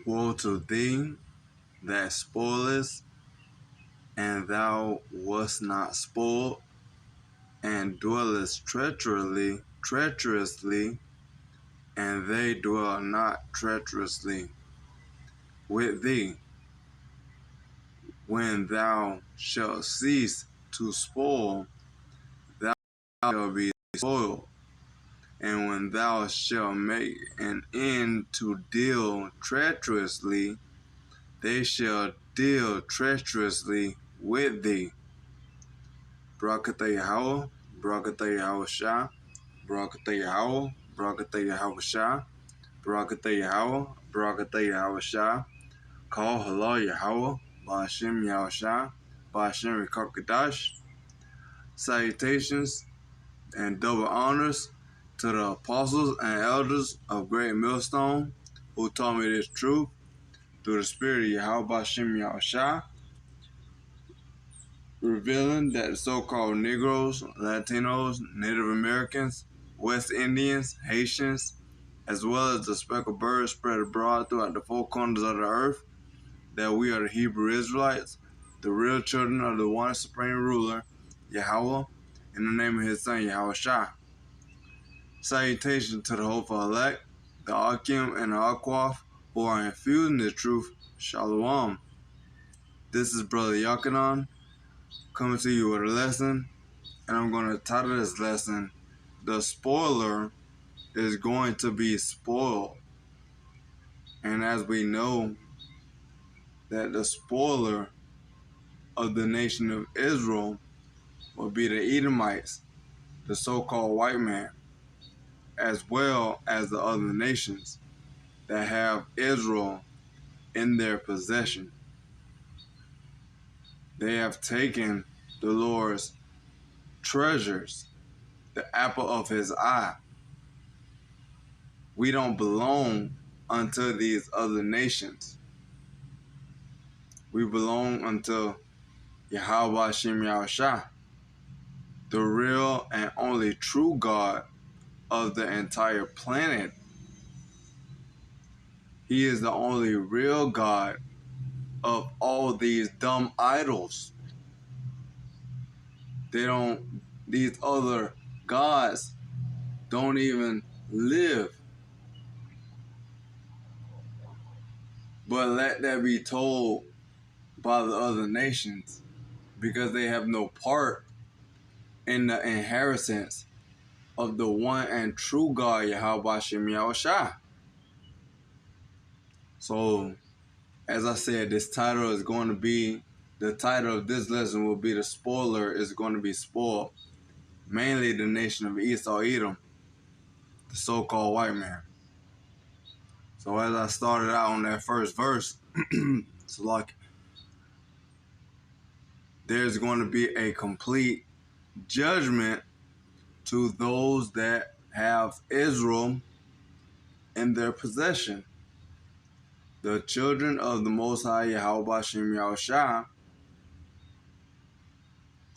Woe to thee that spoilest, and thou wast not spoiled, and dwellest treacherously, and they dwell not treacherously with thee. When thou shalt cease to spoil, thou shalt be spoiled. And when thou shalt make an end to deal treacherously, they shall deal treacherously with thee. Barakatah Yahweh, Barakatah Yahweh Shah, Barakatah Yahweh, Barakatah Yahweh Shah, Barakatah Yahweh, Barakatah Yahweh Shah, Call Halal Yahweh, Ba'ashem Yahweh Shah, Ba'ashem Rekakadash. Salutations and double honors to the apostles and elders of Great Millstone who taught me this truth through the spirit of Yahweh Ba'ashem Yahweh Shah, revealing that the so-called Negroes, Latinos, Native Americans, West Indians, Haitians, as well as the speckled birds spread abroad throughout the four corners of the earth, that we are the Hebrew Israelites, the real children of the one supreme ruler, Yahweh, in the name of his son, Yahweh Shah. Salutation to the hopeful elect, the Akim and the Akwaf, who are infused in the truth, Shalom. This is Brother Yakanan, coming to you with a lesson, and I'm going to title this lesson, The Spoiler is Going to be Spoiled. And as we know, that the spoiler of the nation of Israel will be the Edomites, the so-called white man, as well as the other nations that have Israel in their possession. They have taken the Lord's treasures, the apple of his eye. We don't belong unto these other nations. We belong unto Yahweh Shem Yahushua, the real and only true God of the entire planet. He is the only real God of all these dumb idols. These other gods don't even live. But let that be told by the other nations, because they have no part in the inheritance of the one and true God, Yahweh Shem Yahushua. So, as I said, this title is going to be, the title of this lesson will be The Spoiler is Going to be Spoiled. Mainly the nation of Esau Edom, the so-called white man. So as I started out on that first verse, it's like there's going to be a complete judgment to those that have Israel in their possession. The children of the Most High Yahweh Shem Yahushua,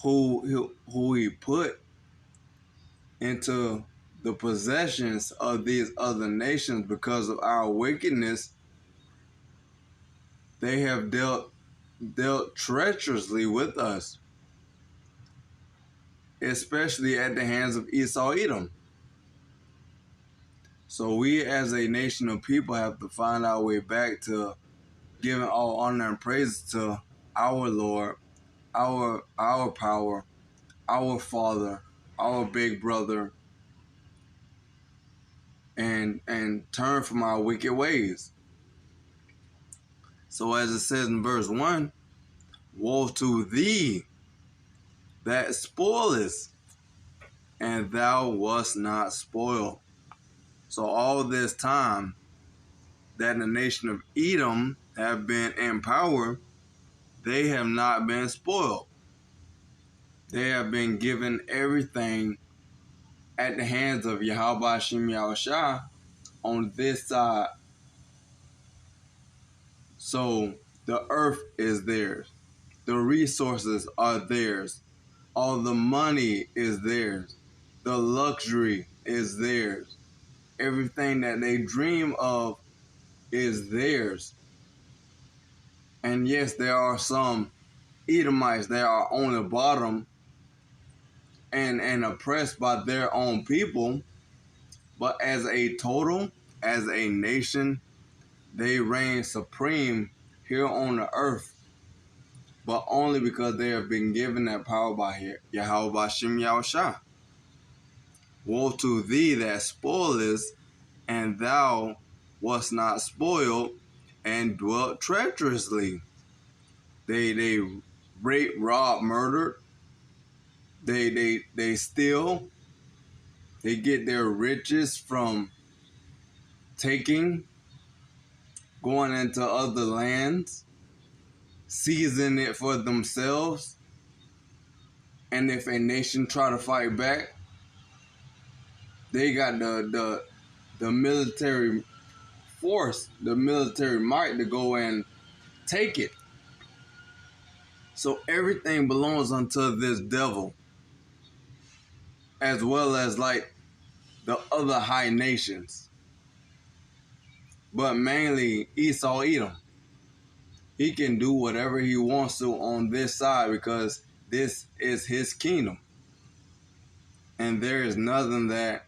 who he put into the possessions of these other nations because of our wickedness. They have dealt treacherously with us, especially at the hands of Esau Edom. So we as a nation of people have to find our way back to giving all honor and praise to our Lord, our power, our Father, our big brother, and turn from our wicked ways. So as it says in verse 1, woe to thee that spoilest, and thou wast not spoiled. So all this time that the nation of Edom have been in power, they have not been spoiled. They have been given everything at the hands of Yahweh Shem Yahushua on this side. So the earth is theirs. The resources are theirs. All the money is theirs. The luxury is theirs. Everything that they dream of is theirs. And yes, there are some Edomites that are on the bottom and oppressed by their own people, but as a total, as a nation, they reign supreme here on the earth, but only because they have been given that power by Yahweh Bashem Yahushua. Woe to thee that spoilest, and thou wast not spoiled, and dwelt treacherously. They rape, rob, murdered. They steal. They get their riches from taking, going into other lands, seizing it for themselves. And if a nation try to fight back, they got the military force, the military might to go and take it. So everything belongs unto this devil, as well as like the other high nations. But mainly Esau Edom. He can do whatever he wants to on this side because this is his kingdom. And there is nothing that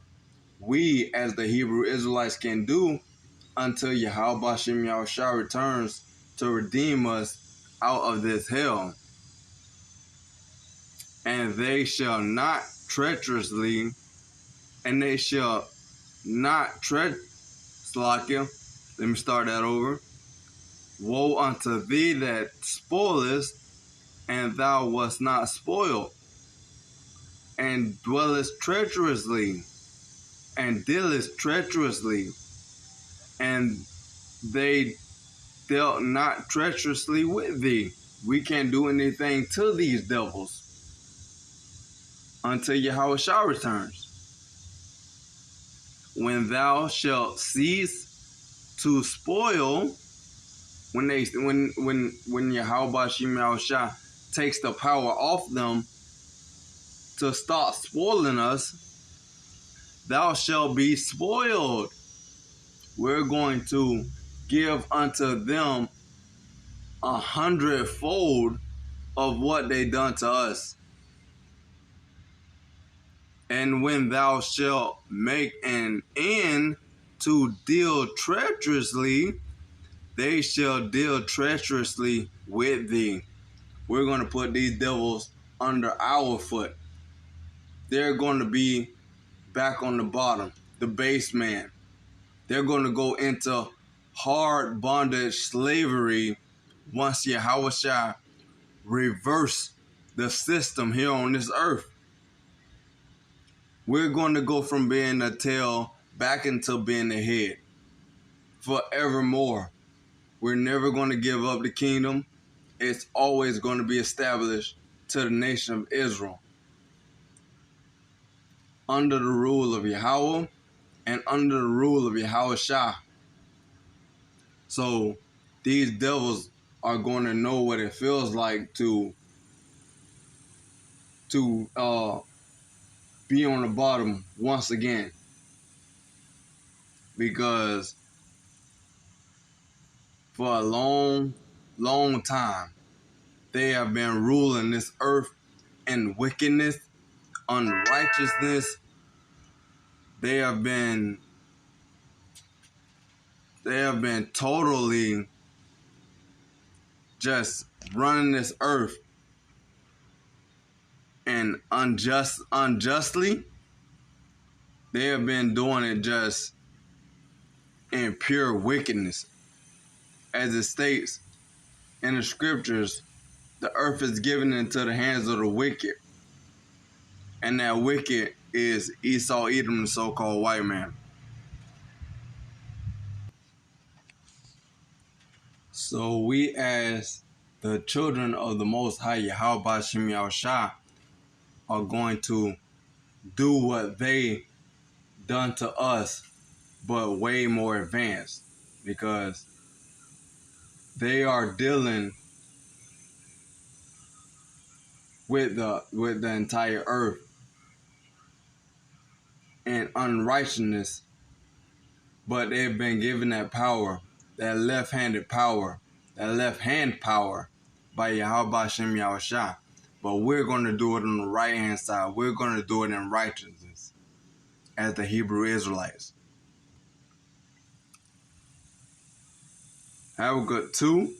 we as the Hebrew Israelites can do until Yahweh Bashem Yahushua returns to redeem us out of this hell. And they shall not treacherously, and they shall not Slakia. Let me start that over. Woe unto thee that spoilest, and thou wast not spoiled, and dwellest treacherously, and dealest treacherously, and they dealt not treacherously with thee. We can't do anything to these devils until Yahushua returns. When thou shalt cease to spoil, when Yahweh Bashem Yahushua takes the power off them to stop spoiling us, thou shalt be spoiled. We're going to give unto them 100-fold of what they done to us. And when thou shalt make an end to deal treacherously, they shall deal treacherously with thee. We're going to put these devils under our foot. They're going to be back on the bottom, the base man. They're going to go into hard bondage slavery once Yahushua reverse the system here on this earth. We're going to go from being the tail back into being the head forevermore. We're never going to give up the kingdom. It's always going to be established to the nation of Israel under the rule of Yahweh and under the rule of Yahushua. So these devils are going to know what it feels like to be on the bottom once again, because for a long time they have been ruling this earth in wickedness, unrighteousness. They have been totally just running this earth, and unjustly, they have been doing it just in pure wickedness. As it states in the scriptures, the earth is given into the hands of the wicked. And that wicked is Esau Edom, the so-called white man. So we as the children of the Most High Yahweh Bashem Yahushua are going to do what they done to us, but way more advanced, because they are dealing with the entire earth and unrighteousness, but they've been given that power that left-handed power, that left-hand power by Yahweh Shem Yahushua. But we're going to do it on the right-hand side. We're going to do it in righteousness as the Hebrew Israelites. Habakkuk 2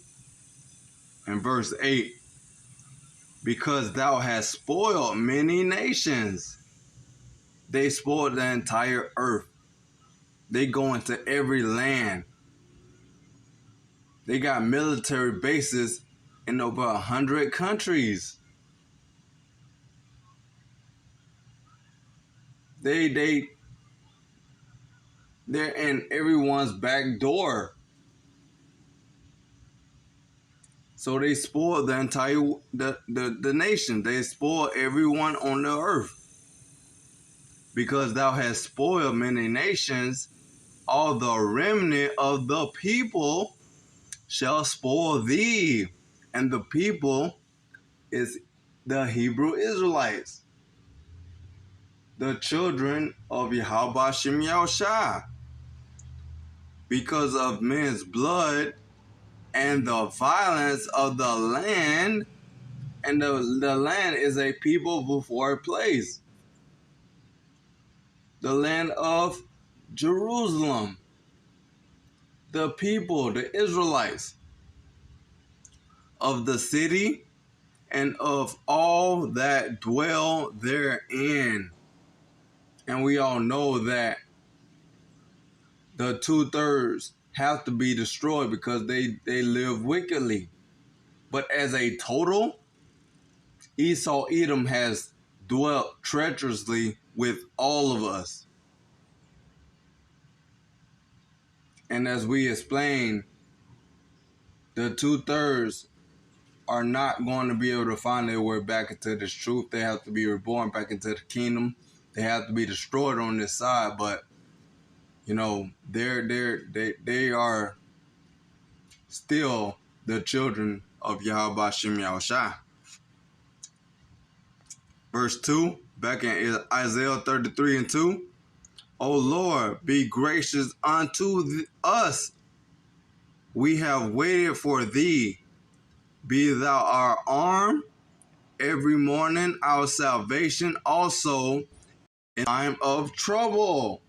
and verse 8. Because thou hast spoiled many nations. They spoiled the entire earth. They go into every land. They got military bases in over 100 countries. They're in everyone's back door. So they spoil the entire the nation. They spoil everyone on the earth. Because thou hast spoiled many nations, all the remnant of the people shall spoil thee. And the people is the Hebrew Israelites, the children of Yahweh Shem Yahushua. Because of men's blood and the violence of the land, and the land is a people before a place. The land of Jerusalem, the people, the Israelites, of the city and of all that dwell therein. And we all know that the 2/3 have to be destroyed because they live wickedly. But as a total, Esau Edom has dwelt treacherously with all of us. And as we explained, the 2/3 are not going to be able to find their way back into this truth. They have to be reborn back into the kingdom. They have to be destroyed on this side. But you know, they are still the children of Yahweh Shem Yahushua. Verse 2, back in Isaiah 33 and 2. O Lord, be gracious unto us. We have waited for thee. Be thou our arm every morning, our salvation also in time of trouble.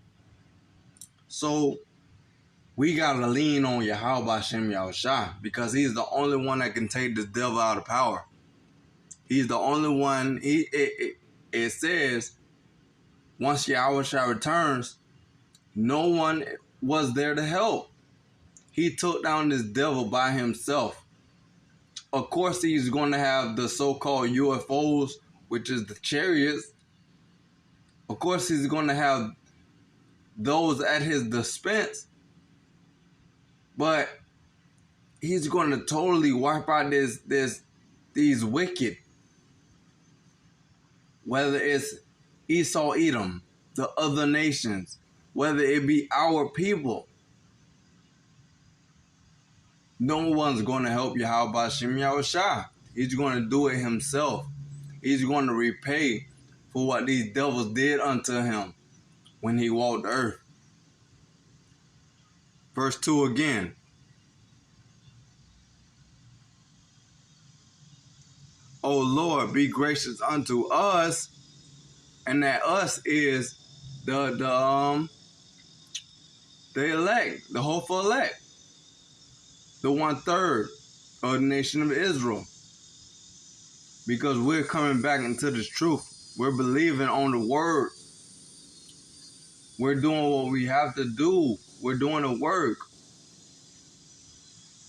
So we gotta lean on Yahweh Shem Yahushua because he's the only one that can take the devil out of power. He's the only one. It says once Yahushua returns, no one was there to help. He took down this devil by himself. Of course, he's going to have the so-called UFOs, which is the chariots. Of course, he's going to have those at his dispense. But he's going to totally wipe out these wicked. Whether it's Esau Edom, the other nations, whether it be our people. No one's going to help Yahweh Shem Yahushua. He's going to do it himself. He's going to repay for what these devils did unto him when he walked the earth. Verse 2 again. O Lord, be gracious unto us. And that us is the elect, the hopeful elect. The 1/3 of the nation of Israel. Because we're coming back into this truth. We're believing on the word. We're doing what we have to do. We're doing the work.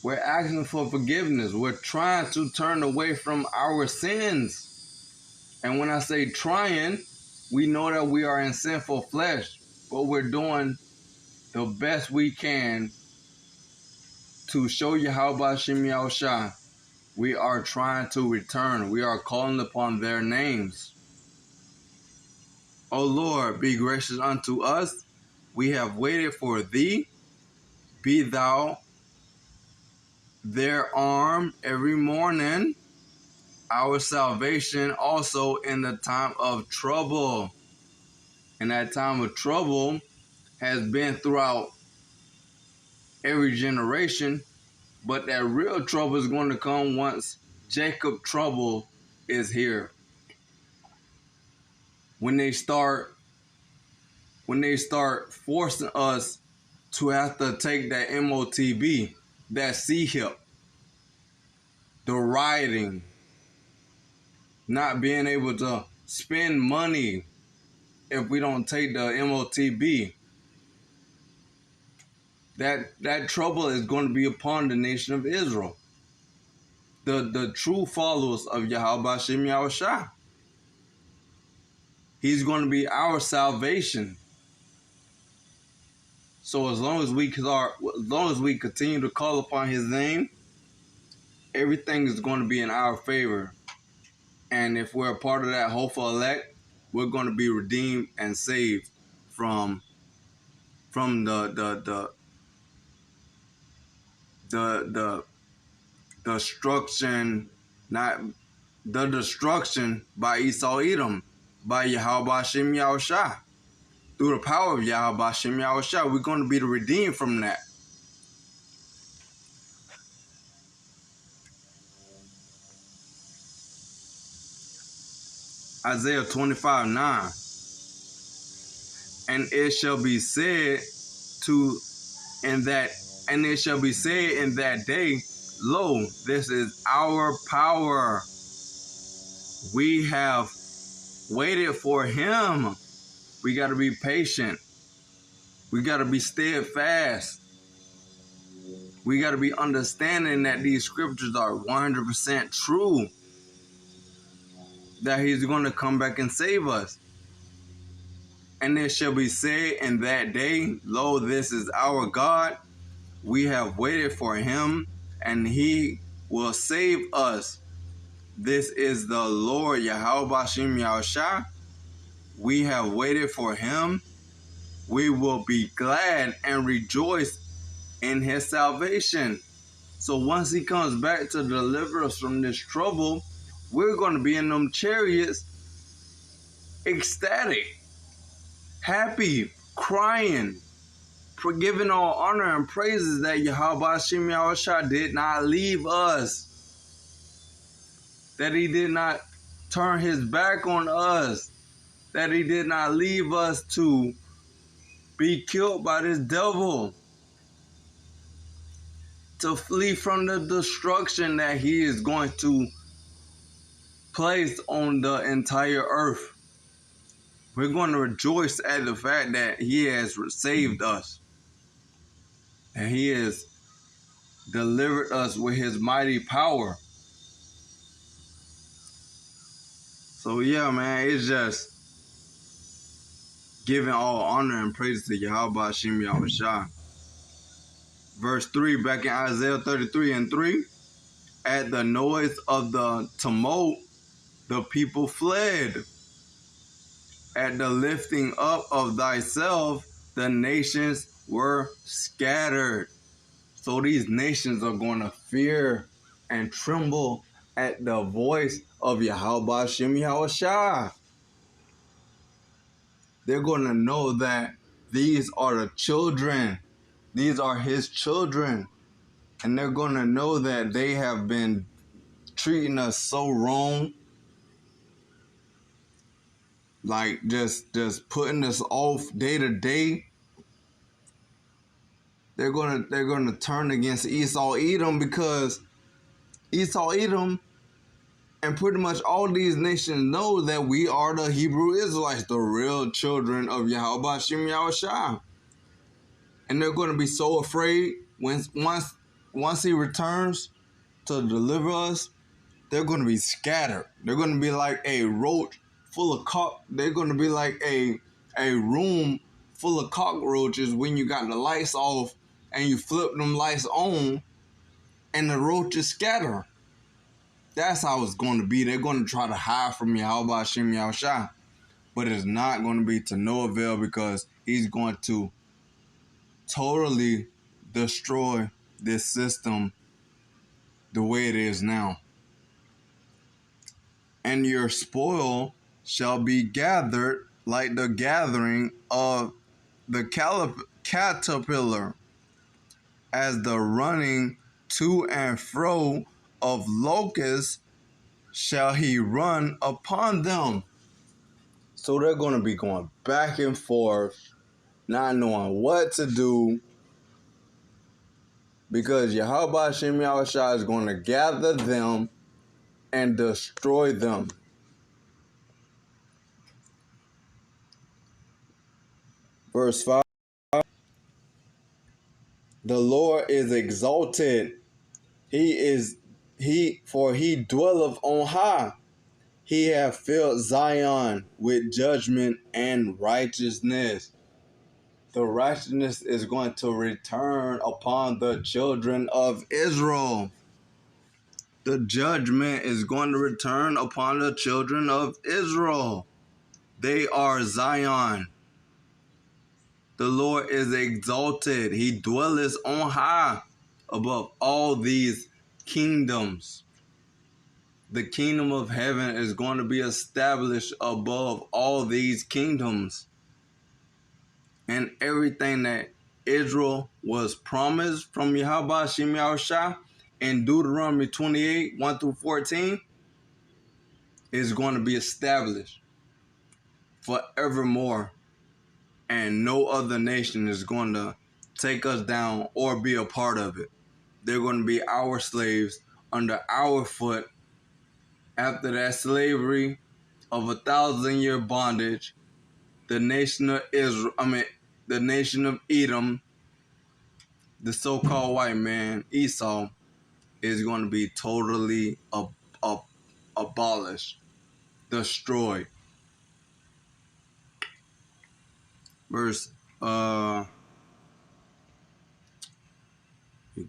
We're asking for forgiveness. We're trying to turn away from our sins. And when I say trying, we know that we are in sinful flesh. But we're doing the best we can to show Yahweh Shem Yahushua. We are trying to return. We are calling upon their names. O Lord, be gracious unto us. We have waited for thee. Be thou their arm every morning, our salvation also in the time of trouble. And that time of trouble has been throughout every generation, but that real trouble is going to come once Jacob trouble is here. When they start forcing us to have to take that MOTB, that C-HIP, the rioting, not being able to spend money if we don't take the MOTB. That trouble is going to be upon the nation of Israel. The true followers of Yahweh Hashem Yahushua. He's going to be our salvation. So as long as we continue to call upon his name, everything is going to be in our favor. And if we're a part of that hopeful elect, we're going to be redeemed and saved from the destruction, not the destruction by Esau Edom, by Yahweh Hashem Yahushua. Through the power of Yahweh Hashem Yahushua, we're going to be redeemed from that. Isaiah 25:9. And it shall be said in that day, lo, this is our power. We have waited for him. We got to be patient. We got to be steadfast. We got to be understanding that these scriptures are 100% true. That he's going to come back and save us. And it shall be said in that day, lo, this is our God. We have waited for him, and he will save us. This is the Lord Yahweh Hashem Yahushua. We have waited for him. We will be glad and rejoice in his salvation. So once he comes back to deliver us from this trouble, we're going to be in them chariots ecstatic, happy, crying, for giving all honor and praises that Yahweh Hashem Yahushua did not leave us, that he did not turn his back on us, that he did not leave us to be killed by this devil, to flee from the destruction that he is going to place on the entire earth. We're going to rejoice at the fact that he has saved us, and he has delivered us with his mighty power. So yeah, man, it's just giving all honor and praise to Yahweh Hashem Yahushua. Verse 3, back in Isaiah 33:3, at the noise of the tumult, the people fled. At the lifting up of thyself, the nations were scattered. So these nations are going to fear and tremble at the voice of Yahweh Hashem Yahushua. They're going to know that these are the children. These are his children. And they're going to know that they have been treating us so wrong. Like just putting us off day to day. They're gonna turn against Esau Edom, because Esau Edom and pretty much all these nations know that we are the Hebrew Israelites, the real children of Yahweh Hashem Yahushua. And they're going to be so afraid once he returns to deliver us. They're going to be scattered. They're going to be like a roach full of They're going to be like a room full of cockroaches when you got the lights off and you flip them lights on and the roaches scatter. That's how it's going to be. They're going to try to hide from Yahweh Hashem Yahushua. But it's not going to be to no avail, because he's going to totally destroy this system the way it is now. And your spoil shall be gathered like the gathering of the caterpillar, as the running to and fro of locusts shall he run upon them. So they're going to be going back and forth, not knowing what to do, because Yahweh Shem Yahushua is going to gather them and destroy them. Verse 5. The Lord is exalted. For he dwelleth on high. He hath filled Zion with judgment and righteousness. The righteousness is going to return upon the children of Israel. The judgment is going to return upon the children of Israel. They are Zion. The Lord is exalted. He dwelleth on high above all these kingdoms. The kingdom of heaven is going to be established above all these kingdoms. And everything that Israel was promised from Yahweh Shem Yahushua in Deuteronomy 28, 1 through 14, is going to be established forevermore. And no other nation is going to take us down or be a part of it. They're going to be our slaves under our foot. After that slavery of 1,000-year bondage, the nation of the nation of Edom, the so-called white man, Esau, is going to be totally abolished, destroyed. Verse, we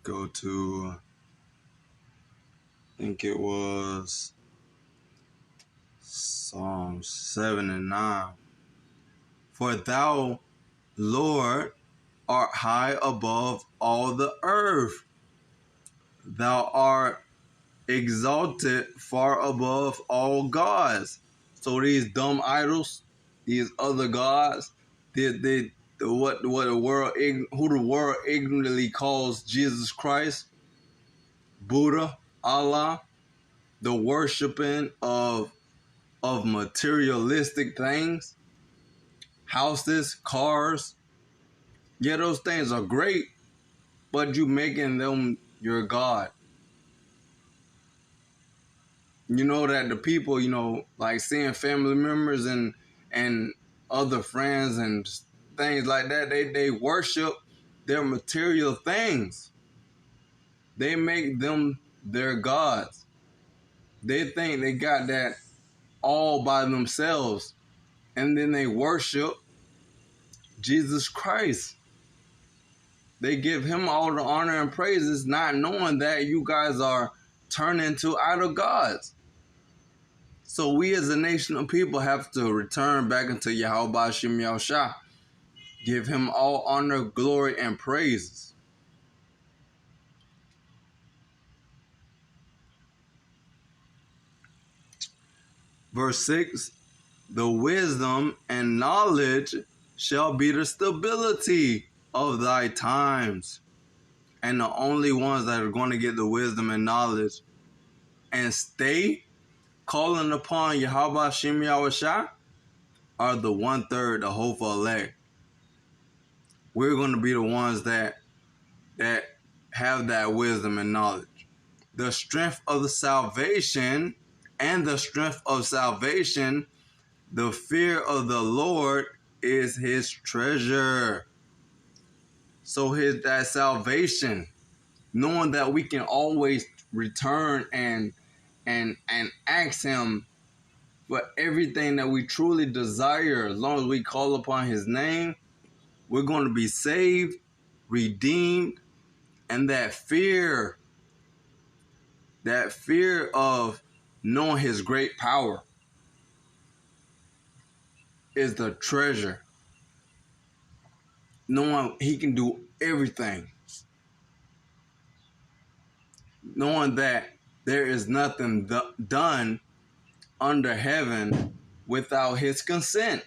go to, I think it was Psalms 7 and 9. For thou, Lord, art high above all the earth. Thou art exalted far above all gods. So these dumb idols, these other gods, who the world ignorantly calls Jesus Christ, Buddha, Allah, the worshiping of materialistic things, houses, cars. Yeah, those things are great, but you making them your God. You know that the people, like seeing family members and other friends and things like that, they worship their material things. They make them their gods. They think they got that all by themselves. And then they worship Jesus Christ. They give him all the honor and praises, not knowing that you guys are turning to idol gods. So we as a nation of people have to return back into Yahweh Shem Yahushua. Give him all honor, glory, and praises. Verse 6, the wisdom and knowledge shall be the stability of thy times. And the only ones that are going to get the wisdom and knowledge and stay calling upon Yahweh Shem Yahushua are the 1/3, the hopeful elect. We're going to be the ones that have that wisdom and knowledge. The strength of the salvation and the strength of salvation, the fear of the Lord is his treasure. So that salvation, knowing that we can always return and ask him for everything that we truly desire, as long as we call upon his name, we're going to be saved, redeemed, and that fear of knowing his great power is the treasure. Knowing he can do everything. Knowing that there is nothing done under heaven without his consent.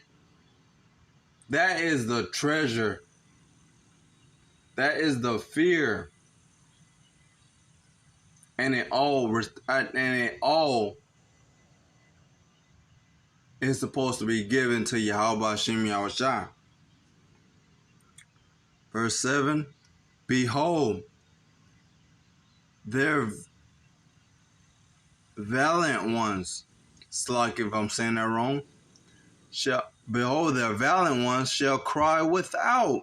That is the treasure That is the fear. And it all is supposed to be given to Yahweh Shem Yahushua. Verse 7, behold, their valiant ones, it's like if I'm saying that wrong, behold, their valiant ones shall cry without.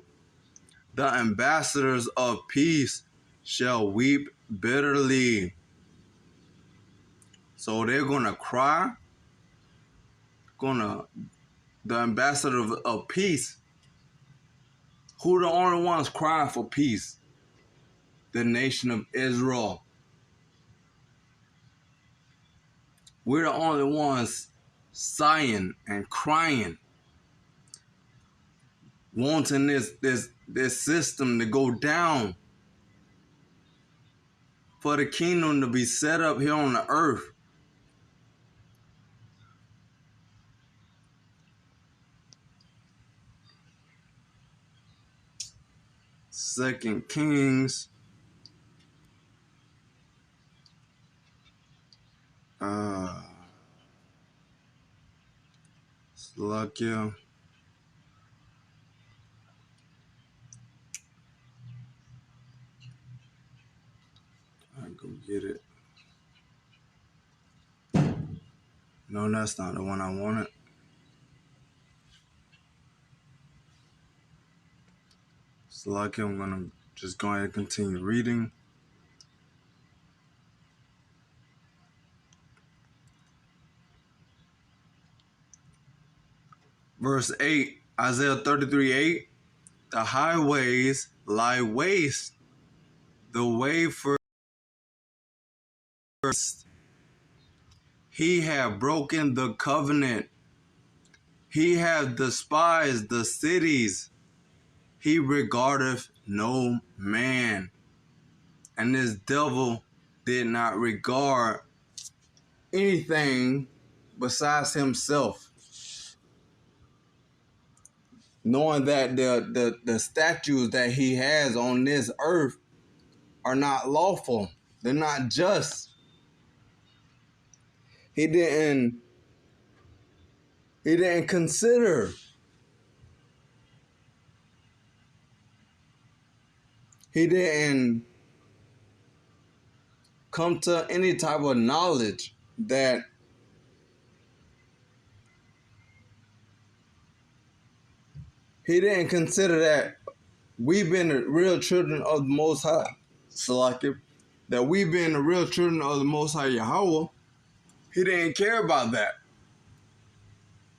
The ambassadors of peace shall weep bitterly. So they're going to cry. The ambassador of peace. Who the only ones crying for peace? The nation of Israel. We're the only ones sighing and crying, wanting this system to go down, for the kingdom to be set up here on the earth. Second Kings, Slovakia. I go get it. No, that's not the one I wanted. Slovakia, I'm gonna just go ahead and continue reading. Verse 8, Isaiah 33:8, the highways lie waste, the way first. He hath broken the covenant. He hath despised the cities. He regardeth no man. And this devil did not regard anything besides himself, knowing that the statues that he has on this earth are not lawful. They're not just. He didn't consider. He didn't come to any type of knowledge that he didn't consider that we've been the real children of the Most High, Salakim, that we've been the real children of the Most High Yahweh. He didn't care about that.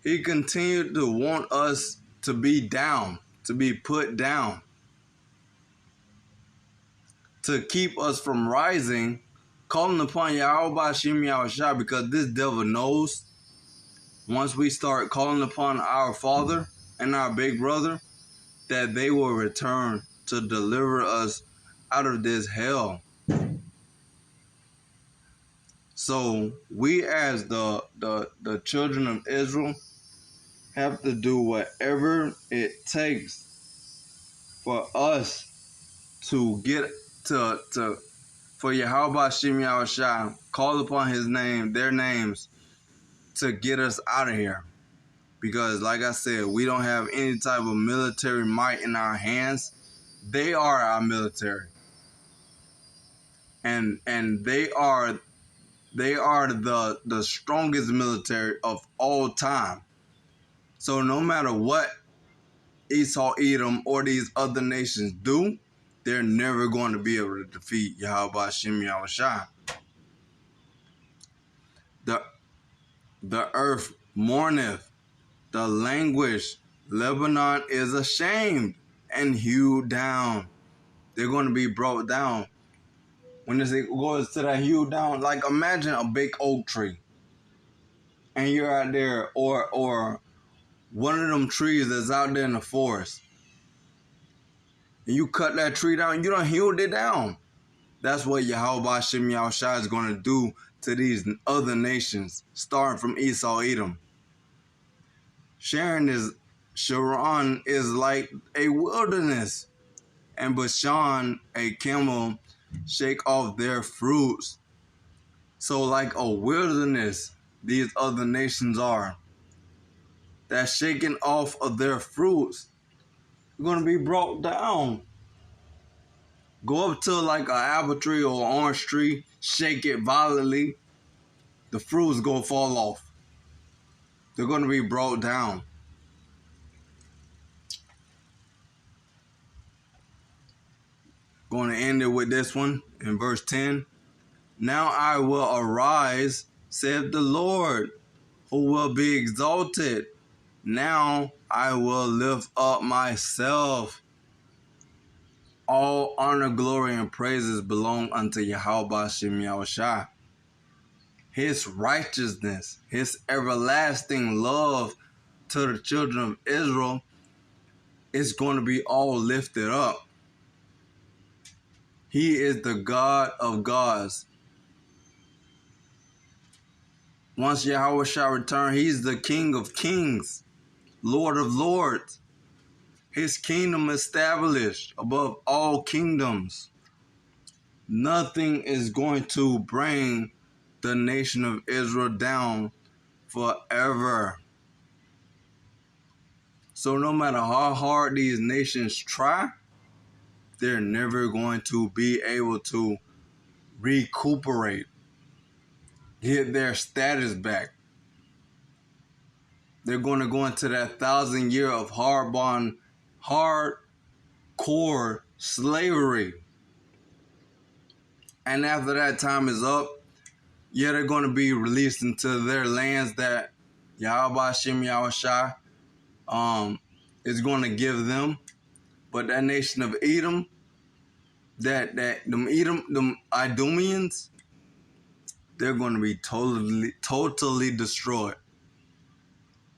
He continued to want us to be down, to be put down, to keep us from rising, calling upon Yahweh Shem Yahushua, because this devil knows once we start calling upon our Father and our big brother, that they will return to deliver us out of this hell. So we as the children of Israel have to do whatever it takes for us to get for Yahweh Shem Yahushua, call upon his name, their names, to get us out of here. Because like I said, we don't have any type of military might in our hands. They are our military. And they are the strongest military of all time. So no matter what Esau, Edom, or these other nations do, they're never going to be able to defeat Yahweh Shem Yahushua. The earth mourneth, the languish, Lebanon is ashamed and hewed down. They're going to be brought down. When it goes to that hewed down, like imagine a big oak tree, and you're out there, or one of them trees that's out there in the forest, and you cut that tree down, you done hewed it down. That's what Yahweh Shem Yahushua is going to do to these other nations, starting from Esau, Edom. Sharon is like a wilderness, and Bashan, a camel, shake off their fruits. So like a wilderness, these other nations are. That shaking off of their fruits, are going to be brought down. Go up to like an apple tree or orange tree, shake it violently, the fruits going to fall off. They're going to be brought down. Going to end it with this one in verse 10. Now I will arise, saith the Lord, who will be exalted. Now I will lift up myself. All honor, glory, and praises belong unto Yahweh B'Shem Yahushua. His righteousness, his everlasting love to the children of Israel is going to be all lifted up. He is the God of gods. Once Yahweh shall return, he's the King of kings, Lord of lords. His kingdom established above all kingdoms. Nothing is going to bring the nation of Israel down forever. So no matter how hard these nations try, they're never going to be able to recuperate, get their status back. They're going to go into that 1,000 year of hardcore slavery. And after that time is up, yeah, they're going to be released into their lands that Yahweh Shem Yahushua is going to give them. But that nation of Edom, them Idumeans, they're going to be totally destroyed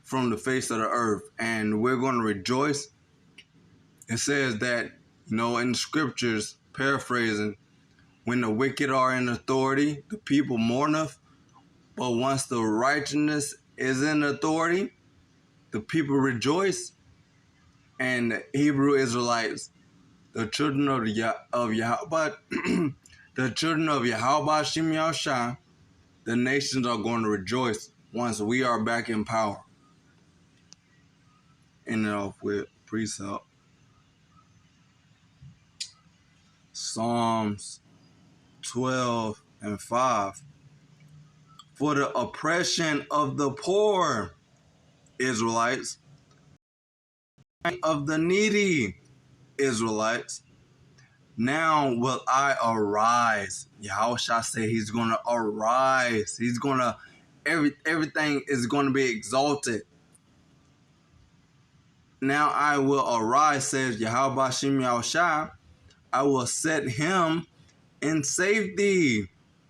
from the face of the earth. And we're going to rejoice. It says that, in the scriptures, paraphrasing, when the wicked are in authority, the people mourneth. But once the righteousness is in authority, the people rejoice. And the Hebrew Israelites, the children of Yahweh, the children of Yahweh Shem Yahushua, the nations are going to rejoice once we are back in power. End it off with precept. Psalms 12 and 5. For the oppression of the poor, Israelites, of the needy, Israelites, now will I arise. Yahushua said he's going to arise. He's going to, everything is going to be exalted. Now I will arise, says Yahweh Shem Yahushua. I will set him in safety.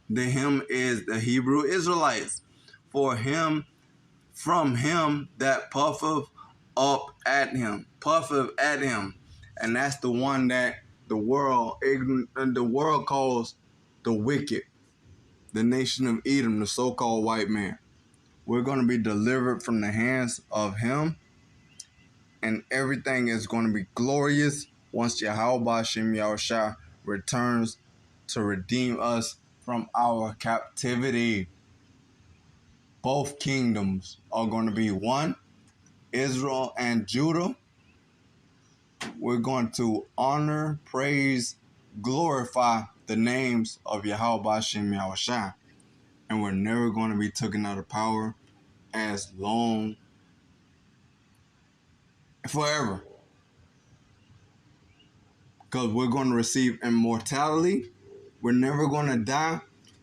The him is the Hebrew Israelites. For him, from him that puffeth up at him, and that's the one that the world calls the wicked, the nation of Edom, the so-called white man. We're going to be delivered from the hands of him, and everything is going to be glorious once Yahweh Shem Yahushua returns to redeem us from our captivity. Both kingdoms are going to be one, Israel and Judah. We're going to honor, praise, glorify the names of Yahweh Shem Yahushua. And we're never going to be taken out of power as long, forever. Because we're going to receive immortality. We're never going to die.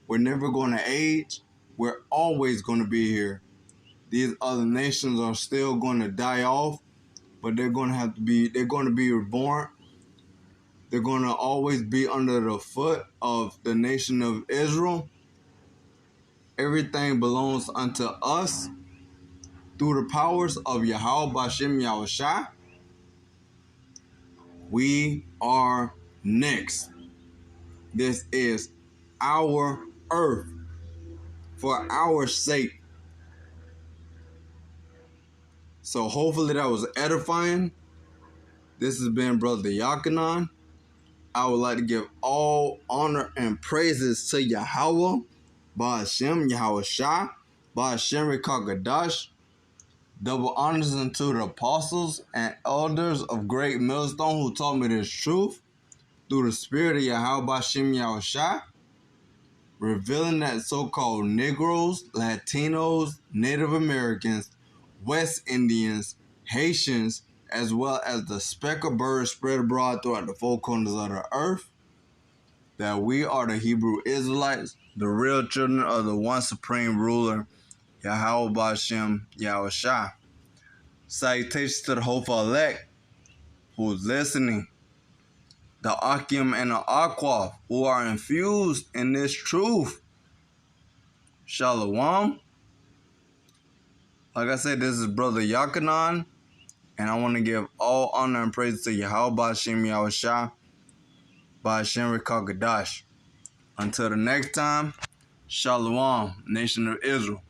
We're never going to age. We're always going to be here. These other nations are still going to die off, but they're going to be reborn. They're going to always be under the foot of the nation of Israel. Everything belongs unto us through the powers of Yahweh B'Shem Yahushua. We are next. This is our earth for our sake. So hopefully that was edifying. This has been Brother Yakanan. I would like to give all honor and praises to Yahweh, Ba'ashem, Yahweh Shai, Ba'ashem Rekagadash. Double honors unto the apostles and elders of Great Millstone who taught me this truth through the spirit of Yahweh Ba'ashem Yahweh Shai, revealing that so-called Negroes, Latinos, Native Americans, West Indians, Haitians, as well as the speckled birds spread abroad throughout the four corners of the earth, that we are the Hebrew Israelites, the real children of the one supreme ruler, Yahweh Ba'ashem Yahweh Shai. Salutations to the hopeful elect who's listening, the Akim and the Aquaf who are infused in this truth. Shalom. Like I said, this is Brother Yakanan, and I want to give all honor and praise to Yahweh Ba'ashem Yahweh Shai, Ba'ashem Rekagadash. Until the next time, Shalom, Nation of Israel.